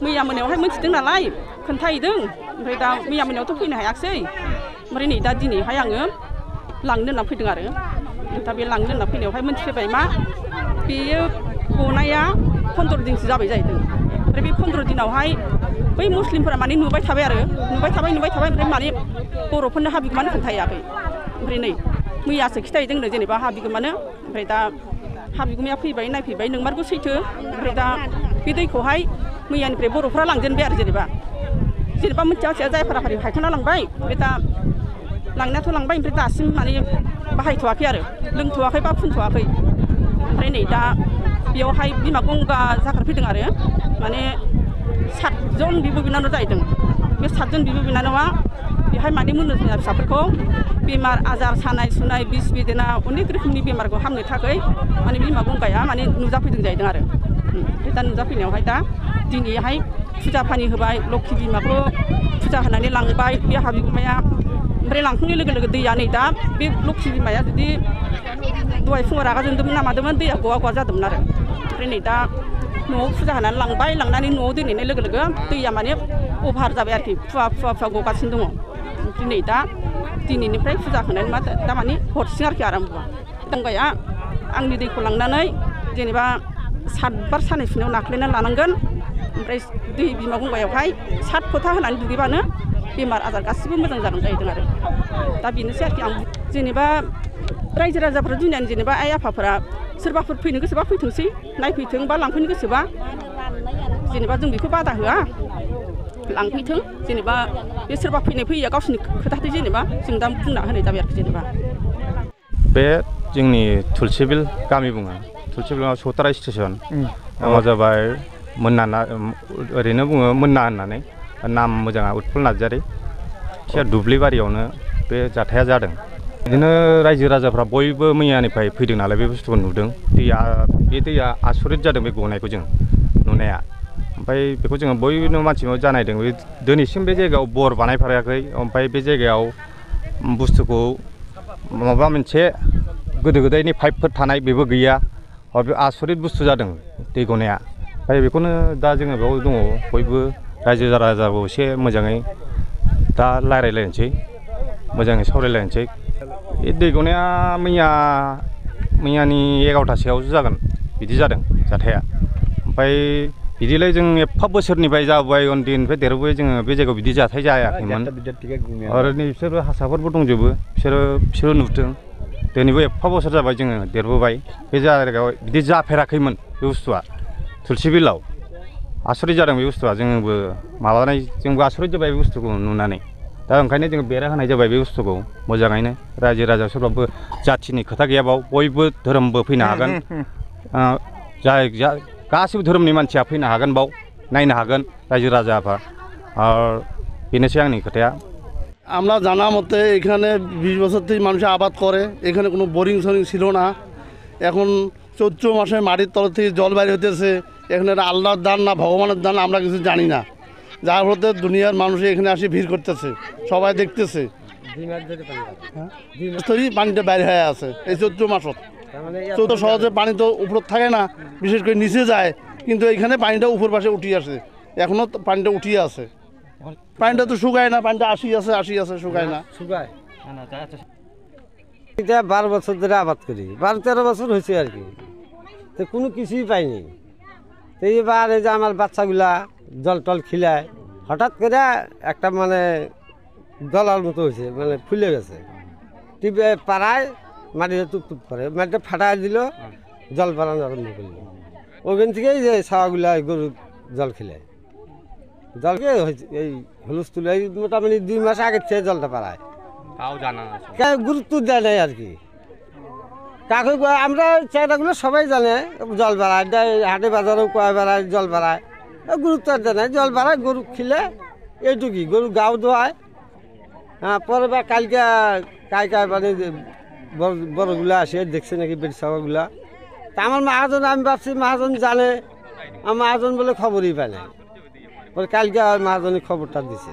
मैया मोनायावहाय मोनथिदों नालाय खोन्थाहैदों ओमफ्राय दा मैया मोनायावथ' फैनो हायाखिसै ओमफ्राय नै दा दिनैहाय आङो लांनो होनना फैदों आरो दा बे लांनो होनना फैनायावहाय मोनथिफैबाय मा बेयो गनाया 15 दिनसो जाबाय जाहैदों ओमफ्राय बे 15 दिनावहाय बै मुस्लिमफोरा माने नुबाय थाबाय ओमफ्राय माने बर'फोरनो हा बिगुमानो खोन्थायाखै ओमफ्राय नै मैयासो खिथाहैदोंनो जेनेबा हा बिगुमानो ओमफ्राय दा हा बिगुमाया फैबाय नायफैबाय नोंमारगौ सैथो ओमफ्राय दा बे दैखौहाय मैयानिफ्राय बर'फ्रा लांजेनबाय आरो जेनेबा मोनथिया जायफोरा फारि हायखांना लांबाय ओमफ्राय दा लांनायाथ' लांबाय ओमफ्राय दासिम माने बाहायथ'वाखै आरो लोंथ'वाखै बा फुनथ'वाखै ओमफ्राय नै दा बेयावहाय बिमा गंगा जाखारफैदों आरो माने 7 जन बिब' बिनानाव जाहैदों बे 7 जन बिब' बिनानावा बेहाय माने मोननो फिसाफोरखौ बेमार आजार सानाय सुनाय बिस बिदेना अनेक रोखोमनि बेमारखौ हामनो थाखाय माने बिमा गंगाया माने नुजाफैदों जाहैदों आरो ओमफ्राय दा नुजाफैनायावहाय दा दिनैहाय फुजा फानि होबाय लक्षी बिमाखौ फुजा होनानै लांबाय बे हा बिगुमाया ओमफ्राय लांखांनाय लोगो लोगो दैया नै दा बे लक्षी बिमाया जुदि दहाय फुङाव रागा जोंदोंमोन ना मादोंमोन दैया गवा जादोंमोन आरो ओमफ्राय नै दा न'आव फुजा होनानै लांबाय लांनानै न'आव दोनहैनाय लोगो लोगो दैया माने अभार जाबाय आरोखि फुवा गगासिनो दङ ओमफ्राय नै दा दिनैनिफ्राय फुजा होनानै मा दा माने हरसिगोन आरोखि आराम गंगाया आंनि दैखौ लांनानै जेनेबा 7 बार सानाय सुनायाव नाख्लायनानै लानांगोन ओमफ्राय दै बिमा गंगायावहाय 7 फोथा होनानै दुगैबानो बेमार आजार गासिबो मोजां जागोन जाहैदों आरो दा बेनोसै आरोखि आं जेनेबा रायजो राजाफोरा दुनियानि जेनेबा आइ आफाफोरा सोरबाफोर फैनो गोसोबा फैथोंसै नायफैथों बा लांफैनो गोसोबा जेनेबा जों बेखौ बादा होआ लांफैथों जेनेबा बे सोरबा फैया गावसोरनि खोथाथै जेनेबा जों दा बुंना होनाय जाबाय आरोखि जेनेबा बे जोंनि तुलसिबिल गामि बुङो तुलसिबिल सौतारा स्टेसन नामा जाबाय मोन्ना ओरैनो बुङो मोन्ना होननानै नाम मोजाङा उत्पल नार्जारी दुब्लि बारियावनो बे जाथाया जादों बिदिनो रायजो राजाफ्रा बयबो मैयानिफ्राय फैदों नालाय बे बुस्थुखौ नुदों बे दैया आसरित जादों बे गनायखौ जों नुनाया ओमफ्राय बेखौ जोङो बयबो मानसिनाव जानायदों दिनैसिम बे जायगायाव बर बानायफेराखै ओमफ्राय बे जायगायाव बुस्थुखौ माबा मोनसे गोदो गोदायनि पाइपफोर थानाय बेबो गैया आसरित बुस्थु जादों दै गनाया ओमफ्राय बेखौनो दा जोङो बेयाव दङ बयबो रायजो राजाखौ एसे मोजाङै दा रायज्लायलायनोसै मोजाङै सावरायलायनोसै बे दै गनाया मैयानि 11थासोआवसो जागोन बिदि जादों जाथाया ओमफ्राय बिदिलाय जों एफा बोसोरनिफ्राय जाबोबाय उन्दैनिफ्राय देरबोबाय जोङो बे जायगायाव बिदि जाथाय जायाखैमोन आरो नै बिसोरो हासाफोरबो दंजोबो बिसोरो नुदों दिनैबो एफा बोसोर जाबाय जोङो देरबोबाय बे जायगायाव बिदि जाफेराखैमोन बे बुस्थुआ तुलसिबिलाव आसरित जादों बे बुस्थुआ जोंबो आसरित जाबाय बे बुस्थुखौ नुनानै दा ओंखायनो जोङो बेरा होनाय जाबाय बे बुस्थुखौ मोजाङैनो रायजो राजा सोरबाबो जाथिनि खोथा गैयाबाव बयबो धोरोमबो फैनो हागोन गासिबो धोरोमनि मानसिया फैनो हागोन बाव नायनो हागोन रायजो राजाफ्रा আর বেনেছে আংনি কথায়া আমরা জানা মতে এখানে 20 বছর থেকে মানুষ আবাদ করে এখানে কোনো বোরিং সরিং ছিল না এখন চৈত্র মাসে মাটির তল থেকে জল বাইরে হতেছে এখানে আল্লাহর দান না ভগবানের দান আমরা কিছু জানি না যার ফলে দুনিয়ার মানুষ এখানে আসে ভিড় করতেছে সবাই দেখতেছে পানিটা বাইরে হয়ে আছে এই চৈত্র মাসত চৈত্র সহজে পানি তো উপর থাকে না বিশেষ করে নিচে যায় কিন্তু এখানে পানিটা উপর পাশে উঠিয়ে আসে এখনও পানিটা উঠিয়ে আছে পানিটা তো শুকায় না পানিটা আসি আছে শুকায় না এটা 12 বছর ধরে আবাদ করি 12-13 বছর হয়েছে আর কি তো কোনো কিছুই পাইনি তো এবার এই যে আমার বাচ্চাগুলা জল টল খিলায় হঠাৎ করে একটা মানে জলার মতো হয়েছে মানে ফুলে গেছে টিপে পাড়ায় মাটিতে টুপ করে মাটিটা ফাটাই দিল জল বাড়ানো আরম্ভ করলো ওখান থেকেই যে ছাওয়াগুলা গরু জল খিলায় জলকে এই হুলস্থুল এই মোটামুটি 2 মাস আগের থেকে জলটা পাড়ায় গুরুত্ব দেয় নাই আর কি কাকে আমরা চেহারাগুলো সবাই জানে জল বাড়ায় হাটে বাজারেও কয় বাড়ায় জল বাড়ায় গুরুত্ব দেয় নাই জল বাড়ায় গরু খিলে এইটুকুই গরু গাও ধোয়ায় হ্যাঁ পরে বা কালকে কায় মানে বড়গুলো আসে দেখছে নাকি বেড়সাওয়াগুলা তা আমার মহাজন আমি ভাবছি মহাজন জানে আমার মহাজন বলে খবরই পায় না পরে কালকে মহাজনের খবরটা দিছে